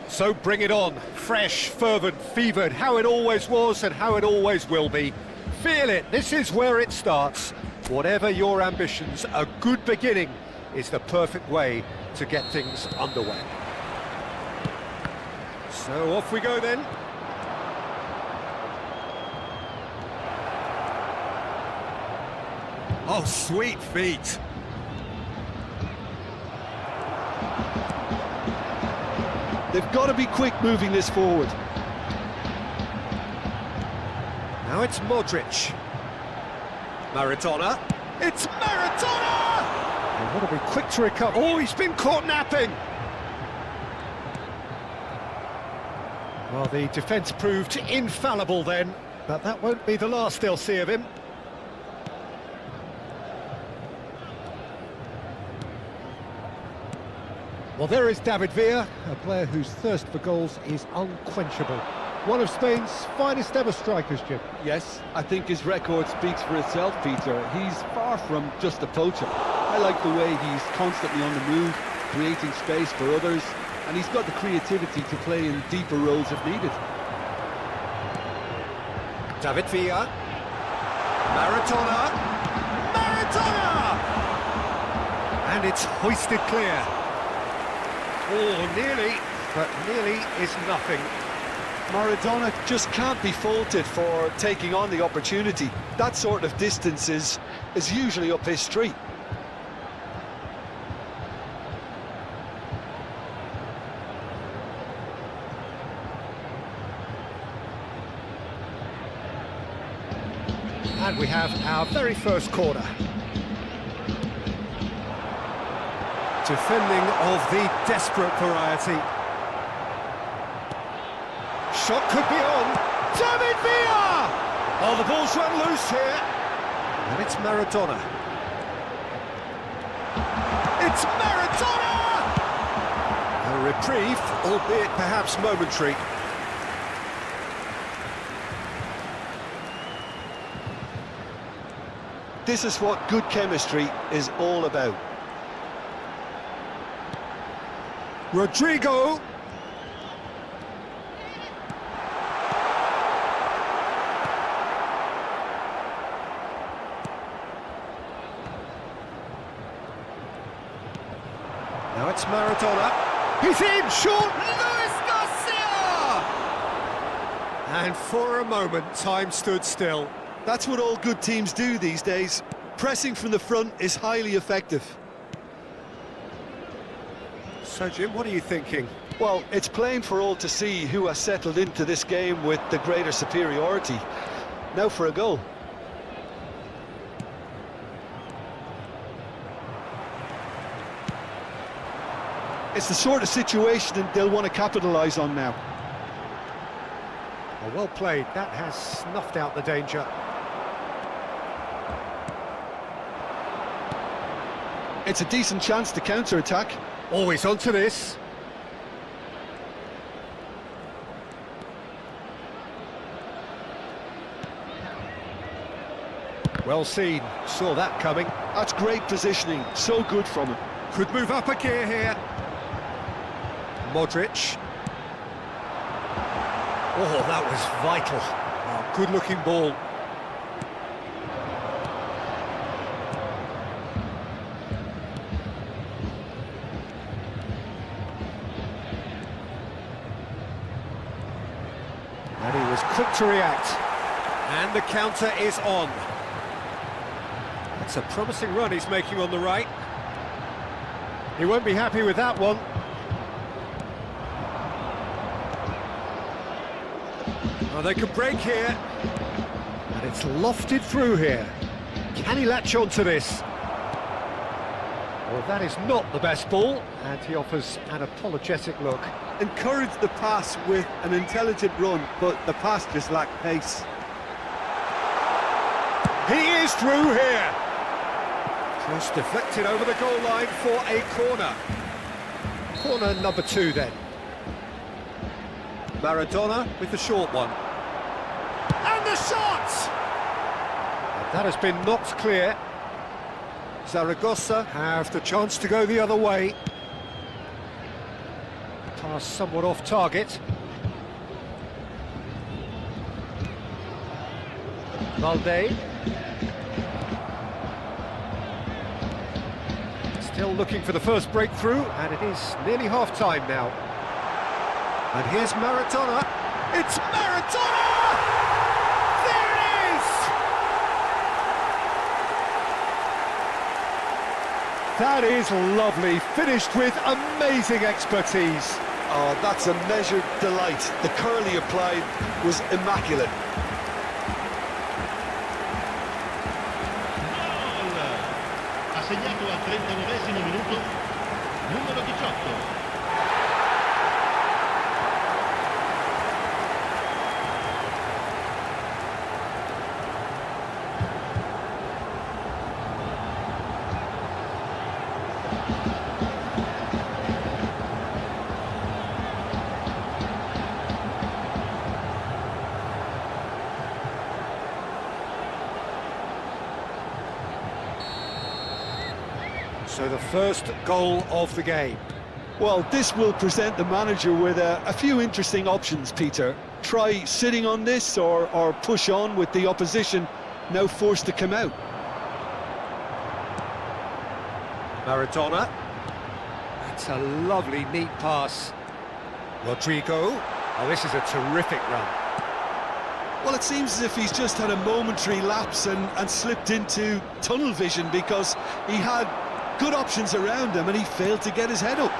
So bring it on, fresh, fervent, fevered, how it always was and how it always will be. Feel it, this is where it starts. Whatever your ambitions, a good beginning is the perfect way to get things underway. So off we go then. Oh, sweet feet. They've got to be quick moving this forward. Now it's Modric. Maradona. It's Maradona! And what a be quick to recover. Oh, he's been caught napping. Well, the defence proved infallible then, but that won't be the last they'll see of him. Well, there is David Villa, a player whose thirst for goals is unquenchable. One of Spain's finest ever strikers, Jim. Yes, I think his record speaks for itself, Peter. He's far from just a poacher. I like the way he's constantly on the move, creating space for others, and he's got the creativity to play in deeper roles if needed. David Villa. Maradona. Maradona! And it's hoisted clear. Oh, nearly, but nearly is nothing. Maradona just can't be faulted for taking on the opportunity. That sort of distance is usually up his street. And we have our very first corner. Defending of the desperate variety. Shot could be on. David Villa! Oh, the ball's run loose here. And it's Maradona. It's Maradona! A reprieve, albeit perhaps momentary. This is what good chemistry is all about. Rodrigo. It's Maradona. He's in, short, Luis Garcia! And for a moment, time stood still. That's what all good teams do these days. Pressing from the front is highly effective. So, Jim, what are you thinking? Well, it's plain for all to see who has settled into this game with the greater superiority. Now for a goal. It's the sort of situation they'll want to capitalise on now. Oh, well played. That has snuffed out the danger. It's a decent chance to counter-attack. Always onto this. Well seen. Saw that coming. That's great positioning. So good from him. Could move up a gear here. Modric. Oh, that was vital. Oh, good-looking ball. And he was quick to react. And the counter is on. It's a promising run he's making on the right. He won't be happy with that one. Oh, they could break here. And it's lofted through here. Can he latch on to this? Well, that is not the best ball, and he offers an apologetic look. Encouraged the pass with an intelligent run, but the pass just lacked pace. He is through here. Cross deflected over the goal line for a corner. Corner number 2 then. Maradona with the short one. And the shot! And that has been knocked clear. Zaragoza have the chance to go the other way. Pass somewhat off target. Valde. Still looking for the first breakthrough, and it is nearly half-time now. And here's Maradona. It's Maradona! There it is! That is lovely, finished with amazing expertise. Oh, that's a measured delight. The curl he applied was immaculate. Ha segnato al 39esimo minuto numero 18. So the first goal of the game. Well, this will present the manager with a few interesting options, Peter. Try sitting on this or push on with the opposition now forced to come out. Maradona. That's a lovely, neat pass. Rodrigo. Oh, this is a terrific run. Well, it seems as if he's just had a momentary lapse and slipped into tunnel vision because he had good options around him and he failed to get his head up.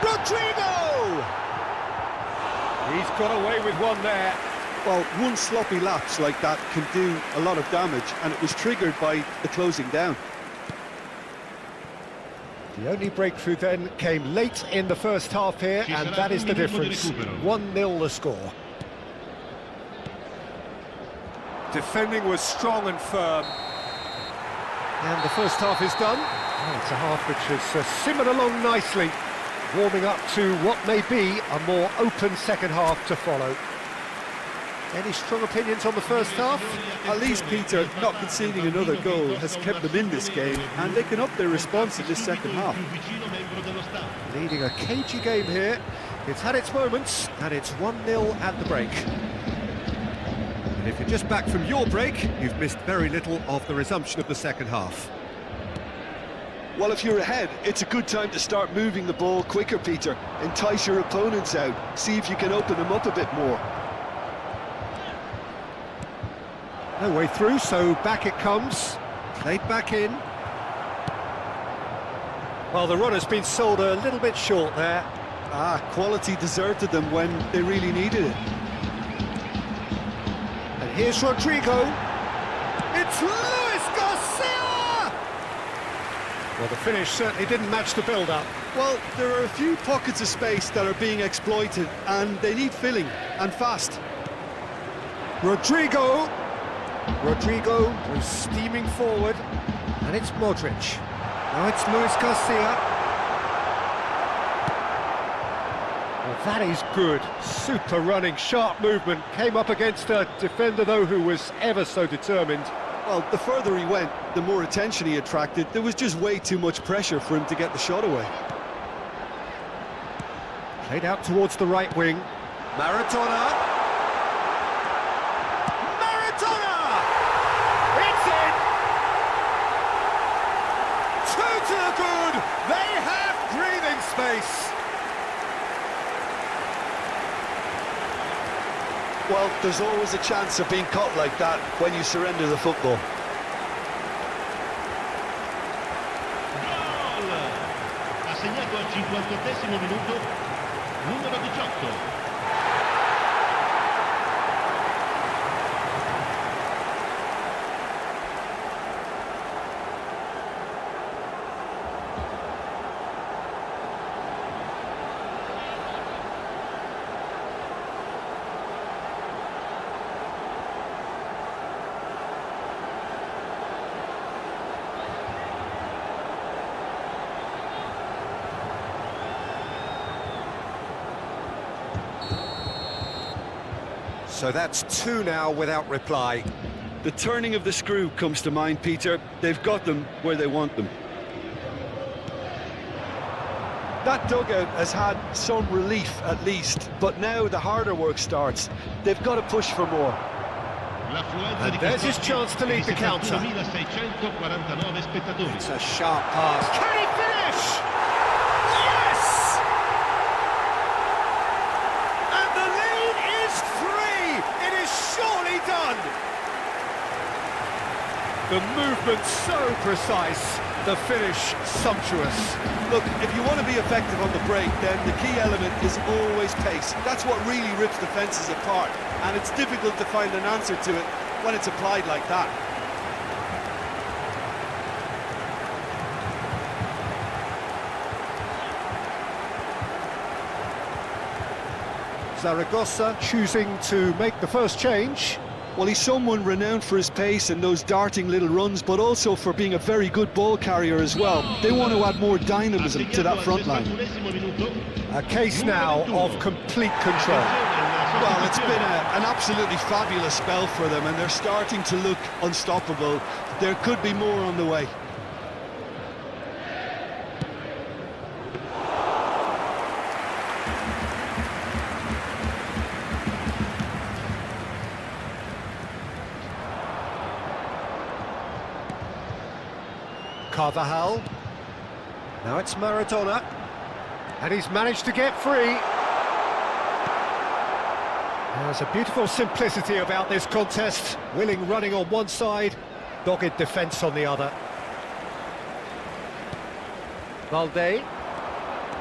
Rodrigo! He's got away with one there. Well, one sloppy lapse like that can do a lot of damage, and it was triggered by the closing down. The only breakthrough then came late in the first half here, and that is the difference. 1-0 the score. Defending was strong and firm. And the first half is done. Oh, it's a half which has simmered along nicely, warming up to what may be a more open second half to follow. Any strong opinions on the first half? At least, Peter, not conceding another goal has kept them in this game, and they can up their response in this second half. Leading a cagey game here. It's had its moments, and it's 1-0 at the break. And if you're just back from your break, you've missed very little of the resumption of the second half. Well, if you're ahead, it's a good time to start moving the ball quicker, Peter. Entice your opponents out. See if you can open them up a bit more. No way through, so back it comes. Played back in. Well, the run has been sold a little bit short there. Quality deserted them when they really needed it. And here's Rodrigo. It's Luis Garcia! Well, the finish certainly didn't match the build-up. Well, there are a few pockets of space that are being exploited, and they need filling, and fast. Rodrigo was steaming forward, and it's Modric. Now it's Luis Garcia. Well, that is good. Super running, sharp movement. Came up against a defender, though, who was ever so determined. Well, the further he went, the more attention he attracted. There was just way too much pressure for him to get the shot away. Played out towards the right wing. Maradona! It's in! 2 to the good! They have breathing space! Well, there's always a chance of being caught like that when you surrender the football. Gol! Ha segnato al 58esimo minuto, numero 18. So that's 2 now without reply. The turning of the screw comes to mind, Peter. They've got them where they want them. That dugout has had some relief, at least, but now the harder work starts. They've got to push for more. And there's his chance to lead the counter. 71.649 spettatori. It's a sharp pass. Can he finish? Yes! And the lead is 3! It is surely done! The movement so precise, the finish sumptuous. Look, if you want to be effective on the break, then the key element is always pace. That's what really rips defences apart, and it's difficult to find an answer to it when it's applied like that. Zaragoza choosing to make the first change. Well, he's someone renowned for his pace and those darting little runs, but also for being a very good ball carrier as well. They want to add more dynamism to that front line. A case now of complete control. Well, it's been an absolutely fabulous spell for them, and they're starting to look unstoppable. There could be more on the way. Carvajal. Now it's Maradona. And he's managed to get free. There's a beautiful simplicity about this contest. Willing running on one side, dogged defence on the other. Valde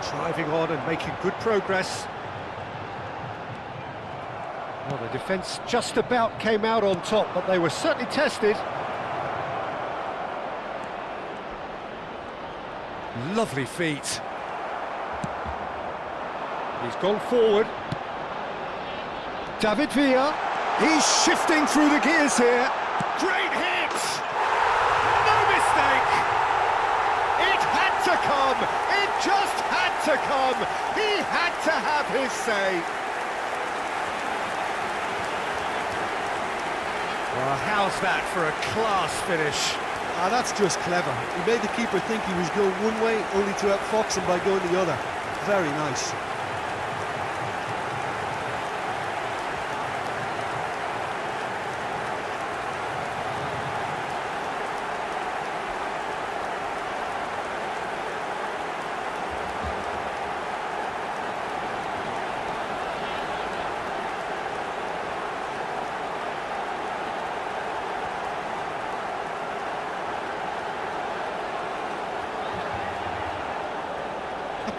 driving on and making good progress. Well, the defence just about came out on top, but they were certainly tested. Lovely feet. He's gone forward. David Villa. He's shifting through the gears here. Great hit! No mistake! It had to come! It just had to come! He had to have his say! Well, how's that for a class finish? That's just clever. He made the keeper think he was going one way, only to outfox him by going the other. Very nice.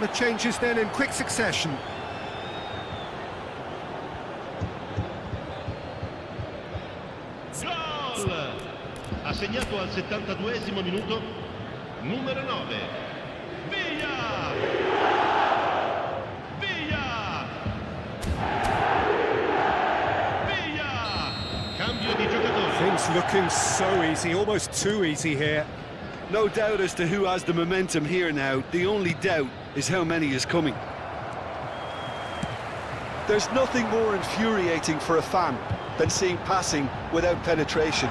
couple of changes then in quick succession. Gol! Ha segnato al 72esimo minuto, numero 9. Via! Via! Via! Cambio di giocatore. Things looking so easy, almost too easy here. No doubt as to who has the momentum here now. The only doubt is how many is coming. There's nothing more infuriating for a fan than seeing passing without penetration.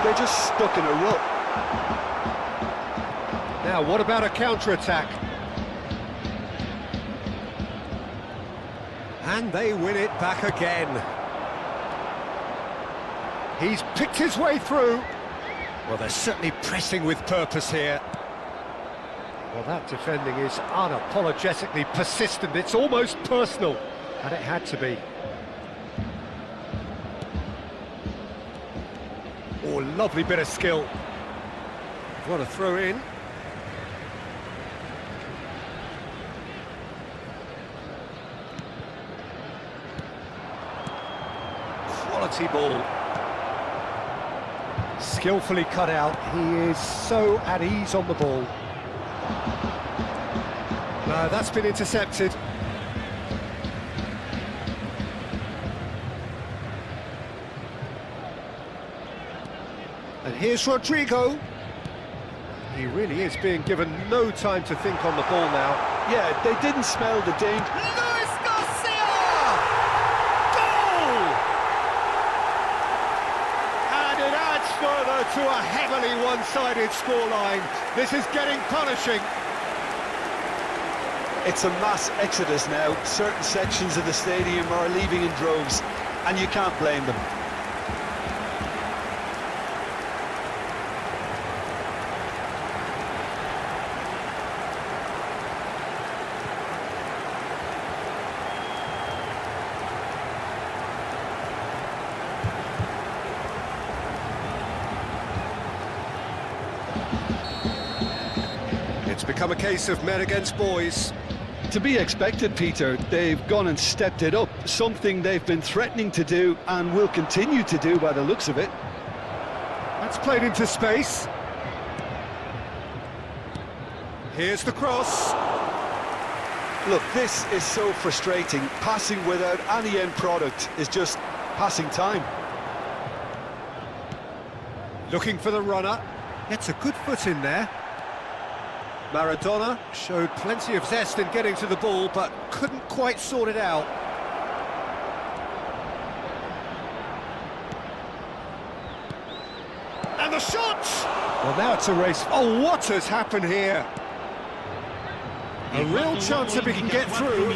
They're just stuck in a rut. Now, what about a counter-attack? And they win it back again. He's picked his way through. Well, they're certainly pressing with purpose here. Well, that defending is unapologetically persistent. It's almost personal, and it had to be. Oh, lovely bit of skill. What a throw in. Quality ball. Skillfully cut out. He is so at ease on the ball. No, that's been intercepted. And here's Rodrigo. He really is being given no time to think on the ball now. Yeah, they didn't smell the danger. Luis Garcia! Goal! And it adds further to a heavily one-sided scoreline. This is getting punishing. It's a mass exodus now. Certain sections of the stadium are leaving in droves, and you can't blame them. It's become a case of men against boys. To be expected, Peter. They've gone and stepped it up, something they've been threatening to do and will continue to do by the looks of it. That's played into space. Here's the cross. Look, this is so frustrating. Passing without any end product is just passing time. Looking for the runner. Gets a good foot in there. Maradona showed plenty of zest in getting to the ball, but couldn't quite sort it out. And the shot! Well, now it's a race. Oh, what has happened here? A real chance if he can get through.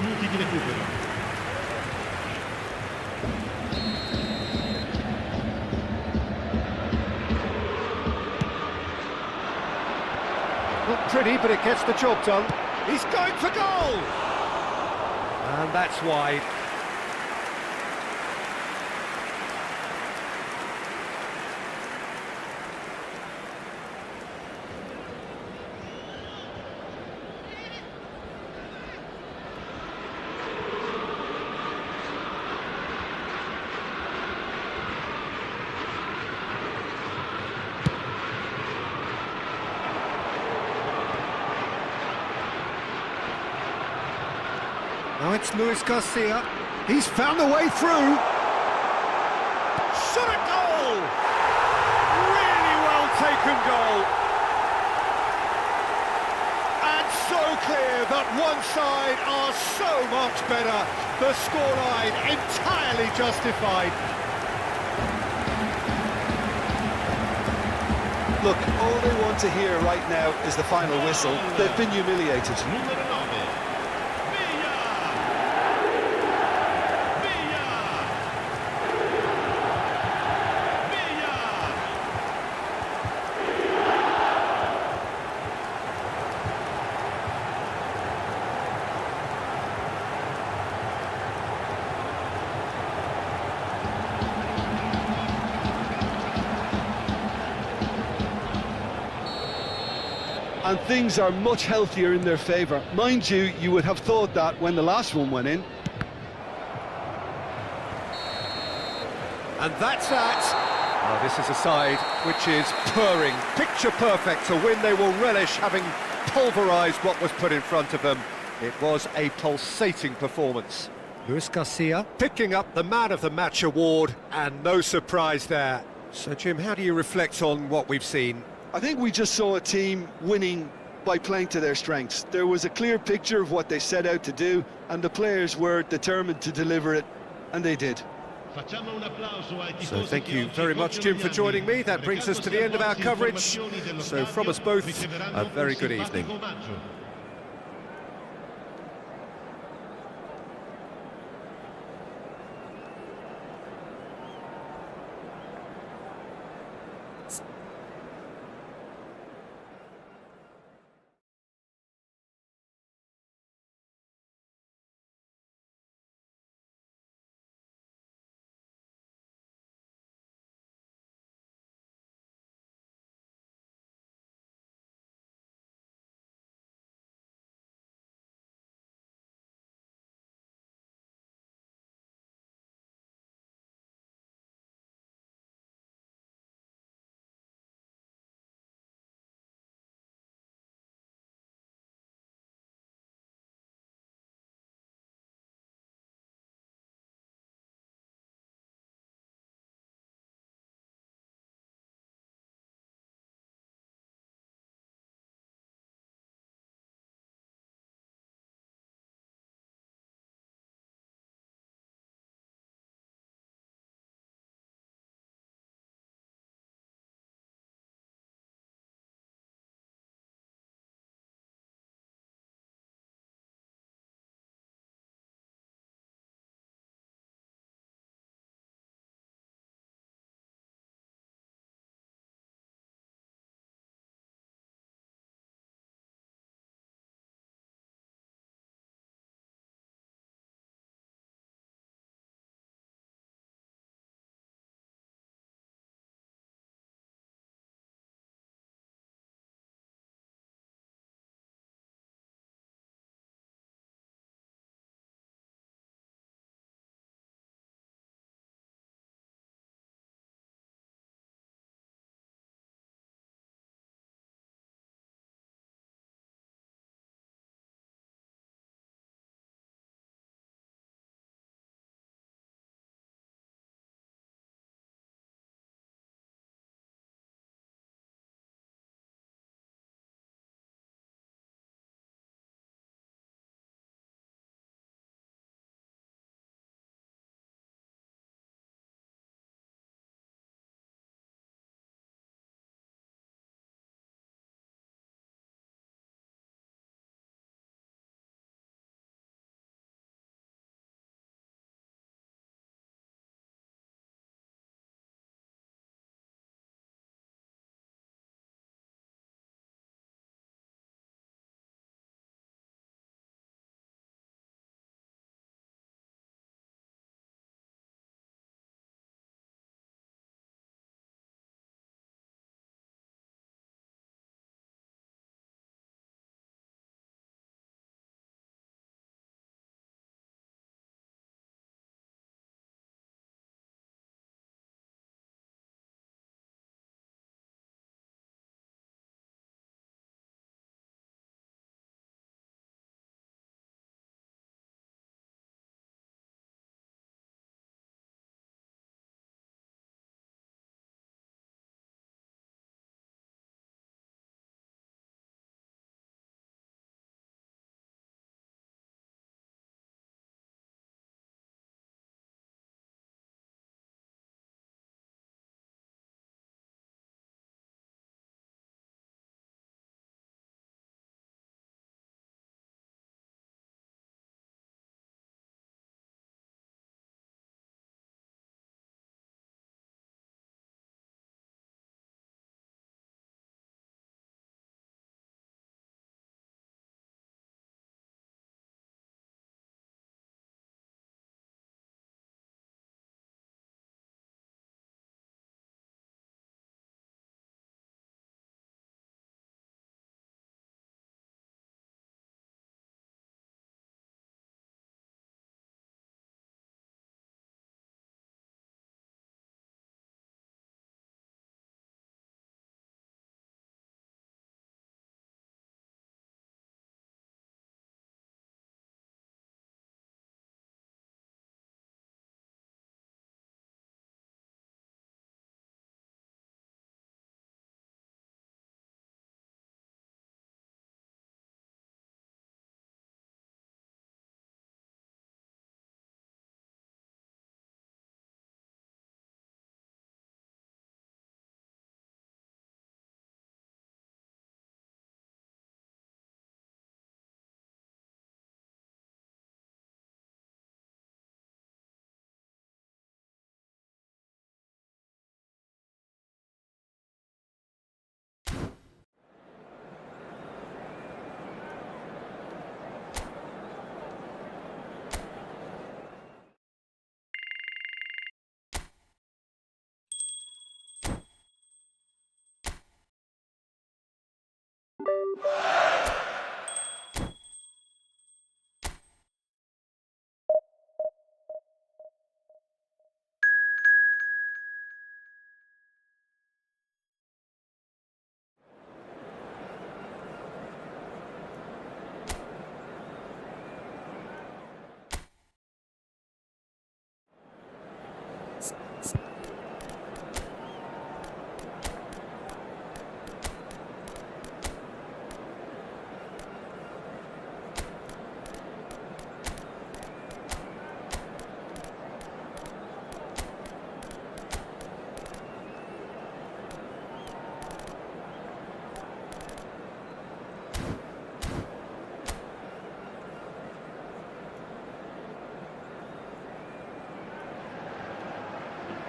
Not pretty, but it gets the job done. He's going for goal! And that's wide. Now it's Luis Garcia. He's found a way through. Shot at goal! Really well taken goal. And so clear that one side are so much better. The scoreline entirely justified. Look, all they want to hear right now is the final whistle. They've been humiliated. and things are much healthier in their favour. Mind you, you would have thought that when the last one went in. And that's that. Well, this is a side which is purring, picture perfect, a win they will relish, having pulverised what was put in front of them. It was a pulsating performance. Luis Garcia picking up the Man of the Match award, and no surprise there. So, Jim, how do you reflect on what we've seen? I think we just saw a team winning by playing to their strengths. There was a clear picture of what they set out to do, and the players were determined to deliver it, and they did. So thank you very much, Jim, for joining me. That brings us to the end of our coverage. So from us both, a very good evening.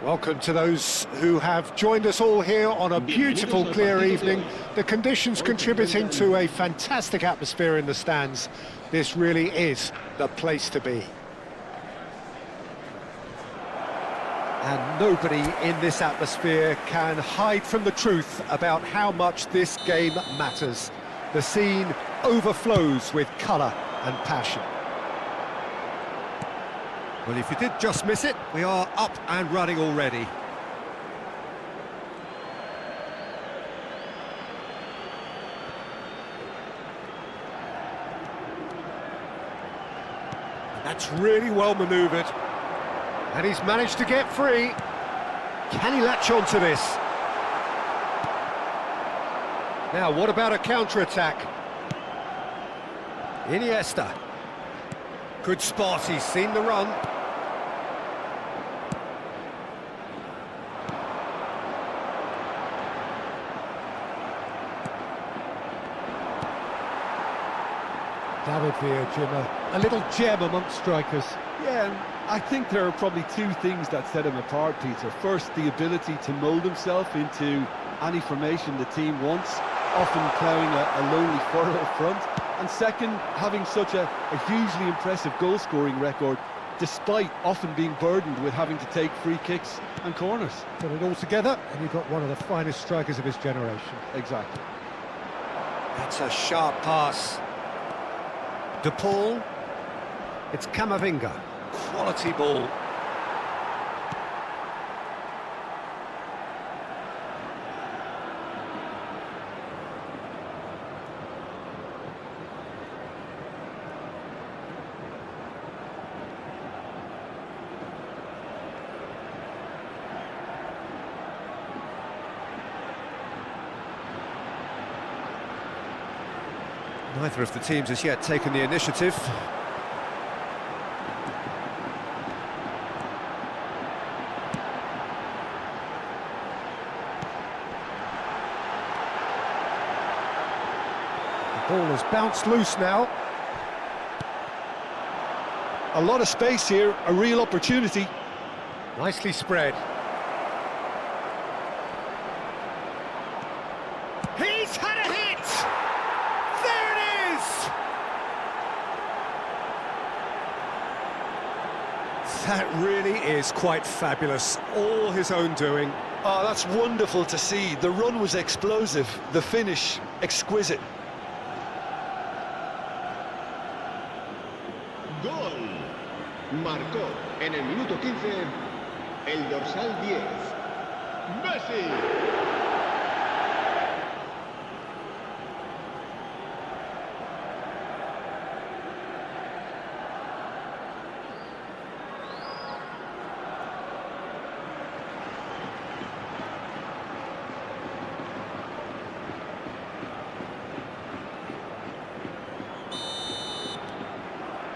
Welcome to those who have joined us all here on a beautiful, clear evening. The conditions contributing to a fantastic atmosphere in the stands. This really is the place to be. And nobody in this atmosphere can hide from the truth about how much this game matters. The scene overflows with colour and passion. Well, if you did just miss it, we are up and running already. That's really well manoeuvred. And he's managed to get free. Can he latch on to this? Now, what about a counter-attack? Iniesta. Good spot, he's seen the run. David Villa, a little gem amongst strikers. Yeah, and I think there are probably two things that set him apart, Peter. First, the ability to mould himself into any formation the team wants, often ploughing a lonely furrow up front. And second, having such a hugely impressive goal-scoring record, despite often being burdened with having to take free kicks and corners. Put it all together, and you've got one of the finest strikers of his generation. Exactly. That's a sharp pass. De Paul. It's Camavinga. Quality ball. Neither of the teams has yet taken the initiative. The ball has bounced loose now. A lot of space here, a real opportunity. Nicely spread. He's had a hit! There it is! That really is quite fabulous. All his own doing. Oh, that's wonderful to see. The run was explosive, the finish exquisite. Gol. Marcó en el minuto 15 el dorsal 10. Messi.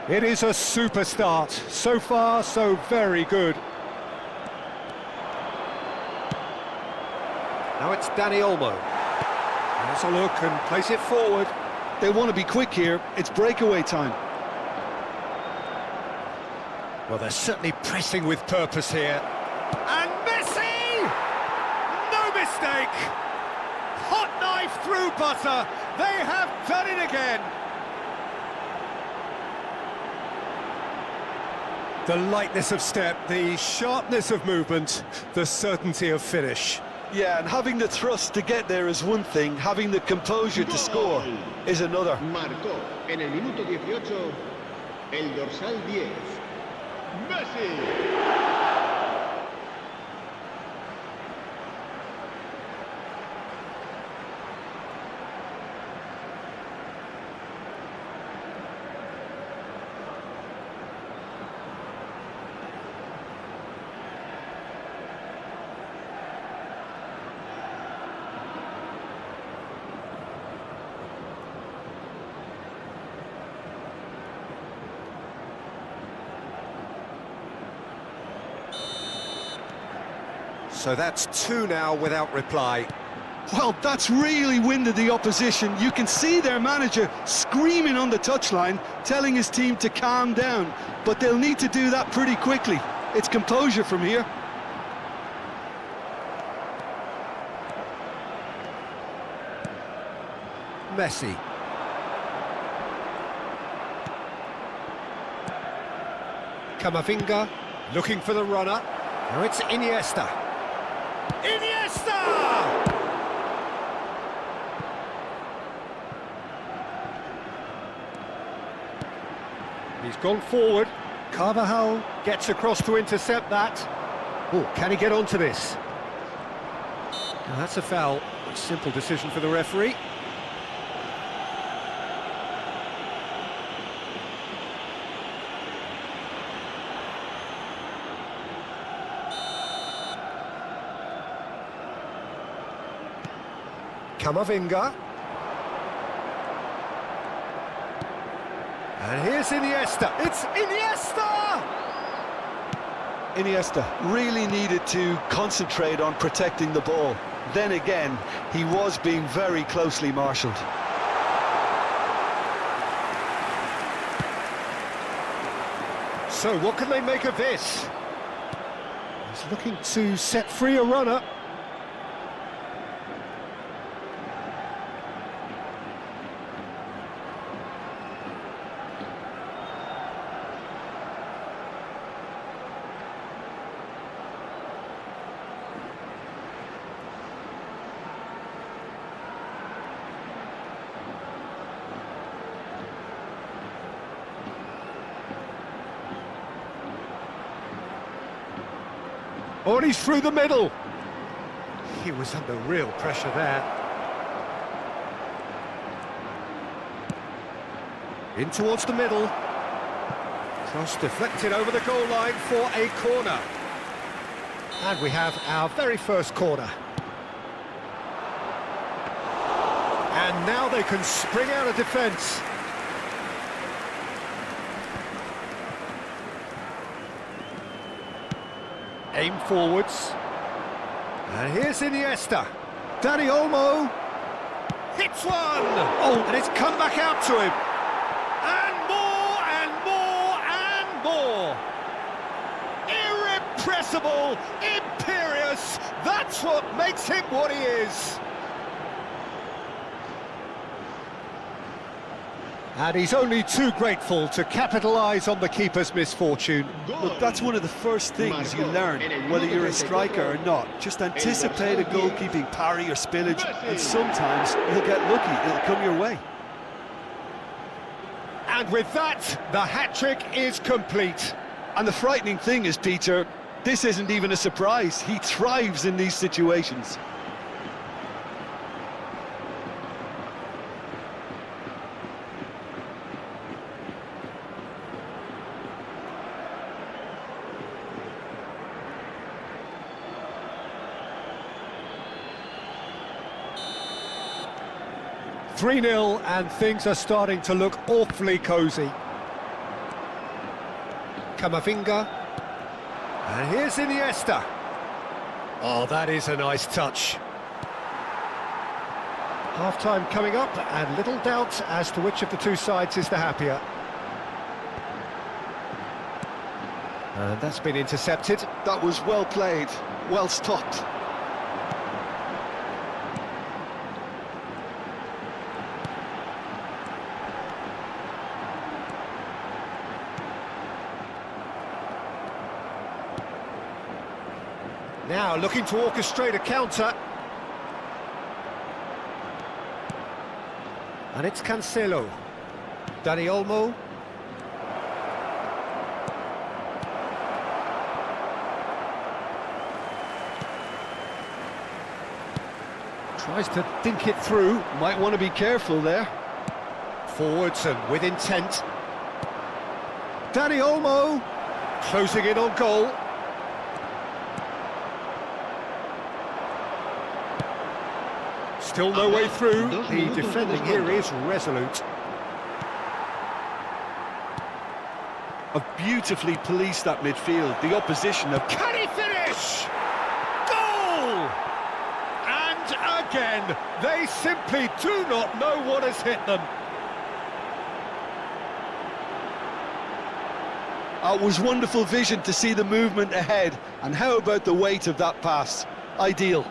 It is a super start. So far, so very good. Now it's Dani Olmo. Has a look and plays it forward. They want to be quick here. It's breakaway time. Well, they're certainly pressing with purpose here. And Messi! No mistake! Hot knife through butter. They have done it again. The lightness of step, the sharpness of movement, the certainty of finish. Yeah, and having the thrust to get there is one thing, having the composure to score is another. Marcó en el minuto 18 el dorsal 10. Messi. So that's two now without reply. Well, that's really winded the opposition. You can see their manager screaming on the touchline, telling his team to calm down. But they'll need to do that pretty quickly. It's composure from here. Messi. Camavinga, looking for the runner. Now it's Iniesta. Iniesta! He's gone forward. Carvajal gets across to intercept that. Oh, can he get onto this? Now that's a foul. A simple decision for the referee. Camavinga. And here's Iniesta. It's Iniesta! Iniesta really needed to concentrate on protecting the ball. Then again, he was being very closely marshalled. So what can they make of this? He's looking to set free a runner. Oh, and he's through the middle. He was under real pressure there. In towards the middle. Cross deflected over the goal line for a corner. And we have our very first corner. And now they can spring out of defence. Aim forwards. And here's Iniesta. Dani Olmo. Hits one! Oh, and it's come back out to him. And more, and more, and more. Irrepressible, imperious. That's what makes him what he is. And he's only too grateful to capitalise on the keeper's misfortune. Look, that's one of the first things you learn, whether you're a striker or not. Just anticipate a goalkeeping parry or spillage, and sometimes you'll get lucky, it'll come your way. And with that, the hat-trick is complete. And the frightening thing is, Peter, this isn't even a surprise. He thrives in these situations. (3-0) and things are starting to look awfully cosy. Camavinga. And here's Iniesta. Oh, that is a nice touch. Half-time coming up, and little doubt as to which of the two sides is the happier. And that's been intercepted. That was well played, well stopped. Now looking to orchestrate a counter. And it's Cancelo. Dani Olmo. Tries to think it through. Might want to be careful there. Forwards and with intent. Dani Olmo. Closing in on goal. Still no way through. The defending here is resolute. Have beautifully policed that midfield. The opposition have... Can he finish? Goal! And again, they simply do not know what has hit them. It was wonderful vision to see the movement ahead. And how about the weight of that pass? Ideal.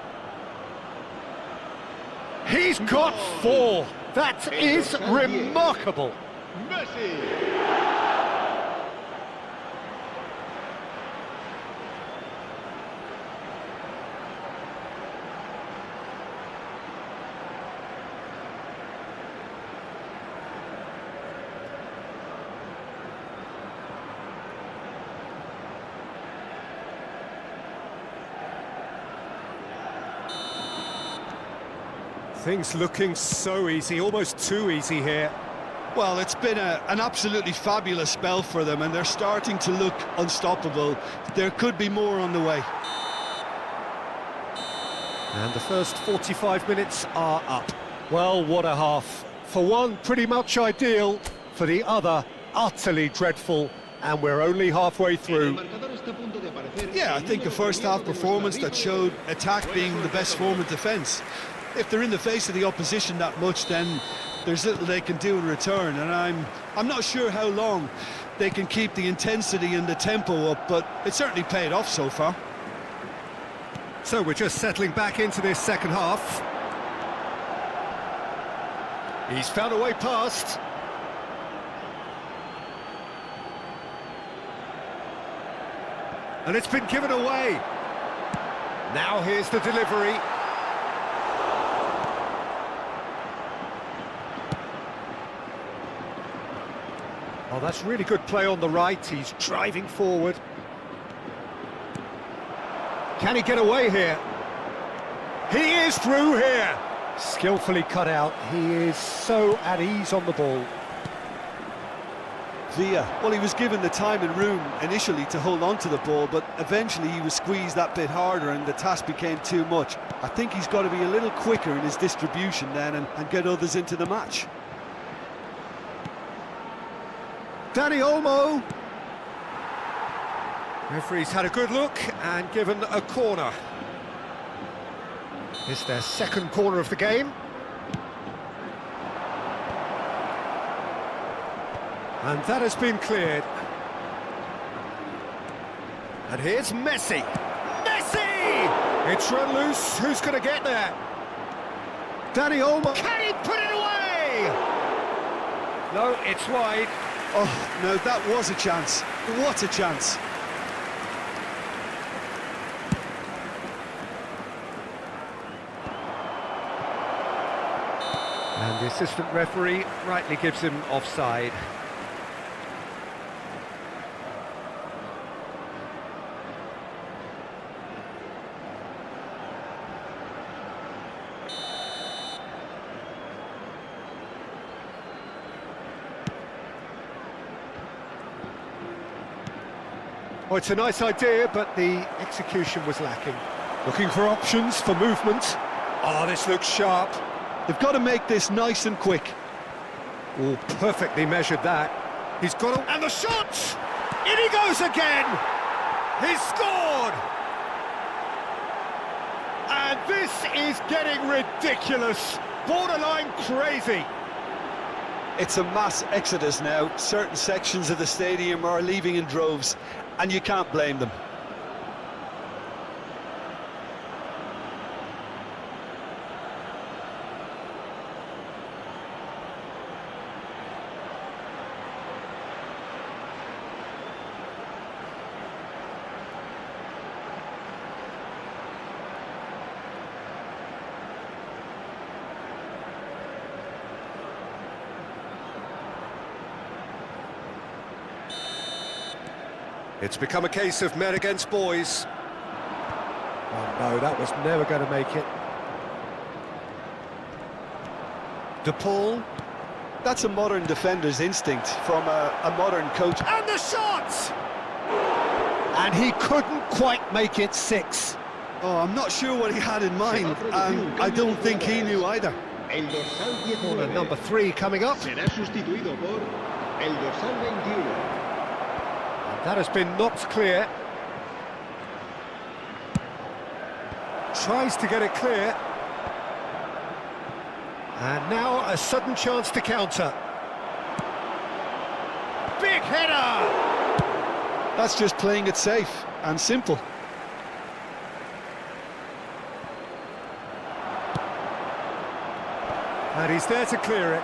He's got 4. That is remarkable. Messi. Things looking so easy, almost too easy here. Well, it's been an absolutely fabulous spell for them, and they're starting to look unstoppable. There could be more on the way. And the first 45 minutes are up. Well, what a half. For one, pretty much ideal. For the other, utterly dreadful. And we're only halfway through. Yeah, I think a first-half performance that showed attack being the best form of defence. If they're in the face of the opposition that much, then there's little they can do in return, and I'm not sure how long they can keep the intensity and the tempo up, but it certainly paid off so far. So we're just settling back into this second half. He's found a way past. And it's been given away. Now here's the delivery. Oh, that's really good play on the right. He's driving forward. Can he get away here? He is through here. Skillfully cut out. He is so at ease on the ball. Villa, well, he was given the time and room initially to hold on to the ball, but eventually he was squeezed that bit harder and the task became too much. I think he's got to be a little quicker in his distribution then and get others into the match. Danny Olmo. Referee's had a good look and given a corner. It's their second corner of the game. And that has been cleared. And here's Messi. Messi! It's run loose. Who's going to get there? Danny Olmo. Can he put it away? No, it's wide. Oh, no, that was a chance. What a chance. And the assistant referee rightly gives him offside. Well, it's a nice idea, but the execution was lacking. Looking for options for movement. Oh, this looks sharp. They've got to make this nice and quick. Oh, perfectly measured that. He's got to... And the shot! In he goes again! He's scored! And this is getting ridiculous. Borderline crazy. It's a mass exodus now. Certain sections of the stadium are leaving in droves, and you can't blame them. It's become a case of men against boys. Oh no, that was never going to make it. De Paul. That's a modern defender's instinct from a modern coach. And the shot! And he couldn't quite make it 6. Oh, I'm not sure what he had in mind, and I don't think he knew either. El dorsal Corner 19 number 3 coming up. será sustituido por el dorsal 21. That has been knocked clear. Tries to get it clear. And now a sudden chance to counter. Big header! That's just playing it safe and simple. And he's there to clear it.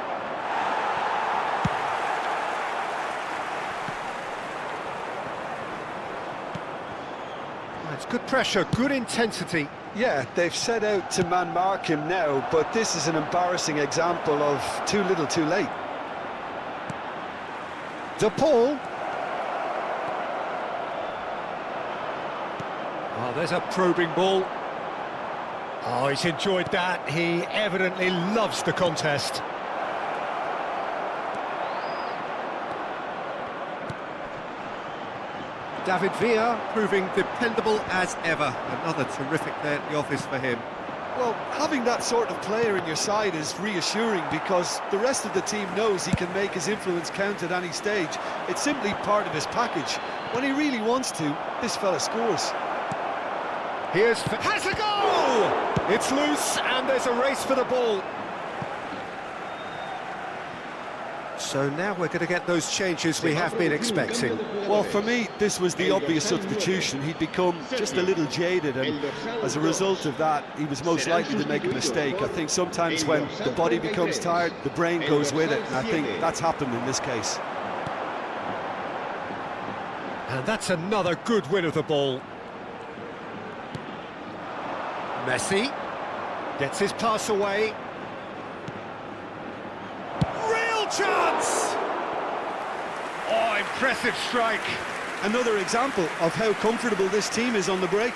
It's good pressure, good intensity. Yeah, they've set out to man-mark him now, but this is an embarrassing example of too little too late. De Paul. Oh, there's a probing ball. Oh, he's enjoyed that. He evidently loves the contest. David Villa proving dependable as ever. Another terrific day at the office for him. Well, having that sort of player in your side is reassuring because the rest of the team knows he can make his influence count at any stage. It's simply part of his package. When he really wants to, this fella scores. Has a goal! It's loose and there's a race for the ball. So now we're going to get those changes we have been expecting. Well, for me, this was the obvious substitution. He'd become just a little jaded, and as a result of that, he was most likely to make a mistake. I think sometimes when the body becomes tired, the brain goes with it, and I think that's happened in this case. And that's another good win of the ball. Messi gets his pass away. Real chance! Oh, impressive strike. Another example of how comfortable this team is on the break.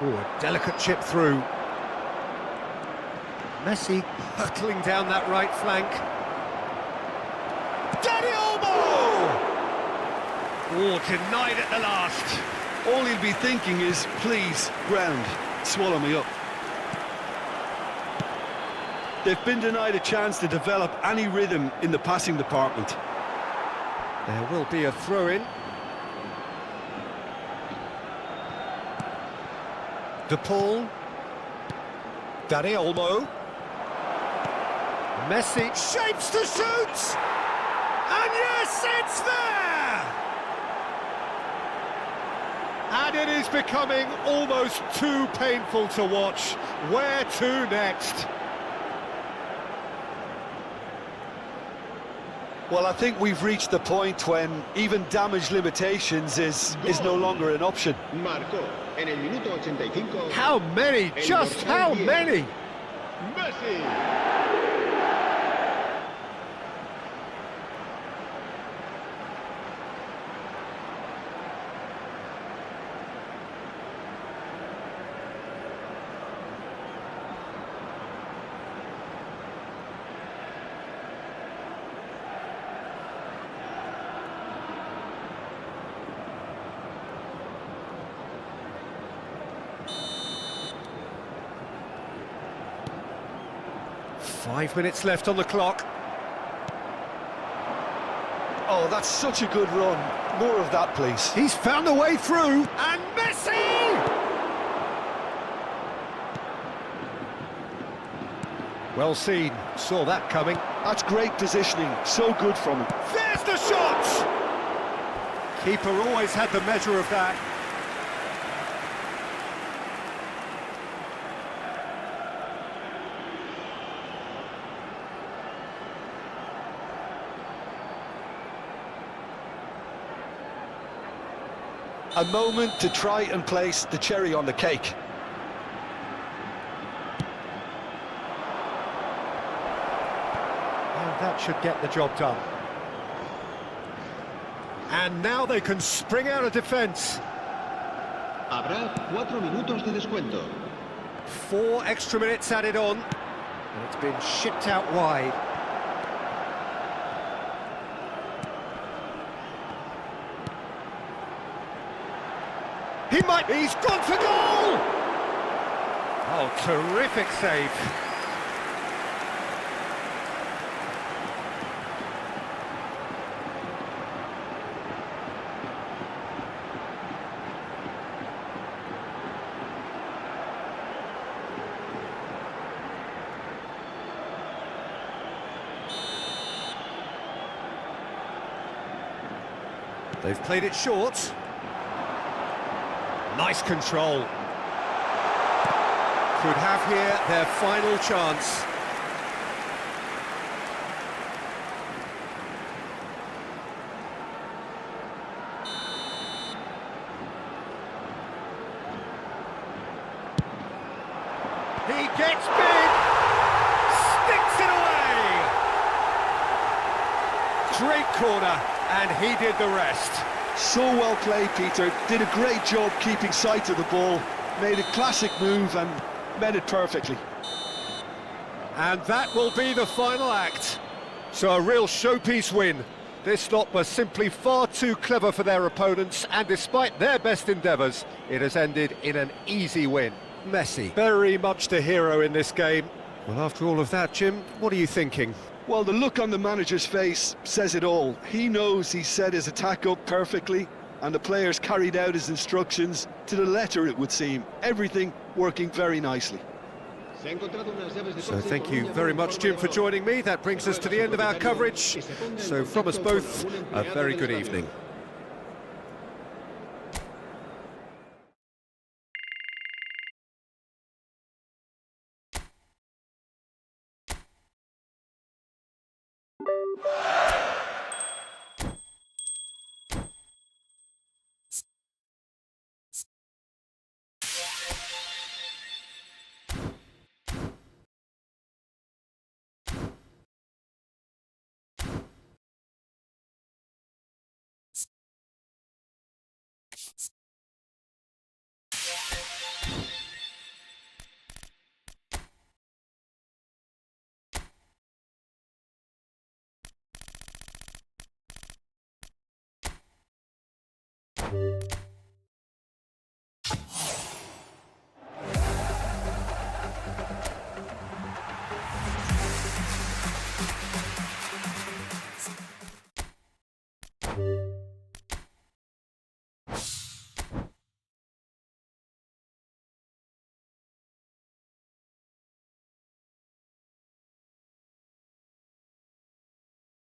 Oh, a delicate chip through. Messi hurtling down that right flank. Dani Olmo! Oh, denied at the last. All he'll be thinking is, please, ground, swallow me up. They've been denied a chance to develop any rhythm in the passing department. There will be a throw-in. De Paul. Dani Olmo. Messi shapes to shoot! And yes, it's there! And it is becoming almost too painful to watch. Where to next? Well, I think we've reached the point when even damage limitations is no longer an option. Marcó en el minuto 85. How many? Just how many? Messi. Five minutes left on the clock. Oh, that's such a good run. More of that, please. He's found a way through, and Messi! Well seen, saw that coming. That's great positioning, so good from him. There's the shot! Keeper always had the measure of that. A moment to try and place the cherry on the cake. And that should get the job done. And now they can spring out of defence. Habrá 4 minutos de descuento. 4 extra minutes added on. And it's been shipped out wide. He's gone for goal! Oh, terrific save. They've played it short. Nice control. Could have here their final chance. He gets big, sticks it away. Great corner, and he did the rest. So well played, Peter. Did a great job keeping sight of the ball. Made a classic move and met it perfectly. And that will be the final act. So a real showpiece win. This lot was simply far too clever for their opponents, and despite their best endeavours, it has ended in an easy win. Messi, very much the hero in this game. Well, after all of that, Jim, what are you thinking? Well, the look on the manager's face says it all. He knows he set his attack up perfectly, and the players carried out his instructions to the letter, it would seem. Everything working very nicely. So thank you very much, Jim, for joining me. That brings us to the end of our coverage. So from us both, a very good evening.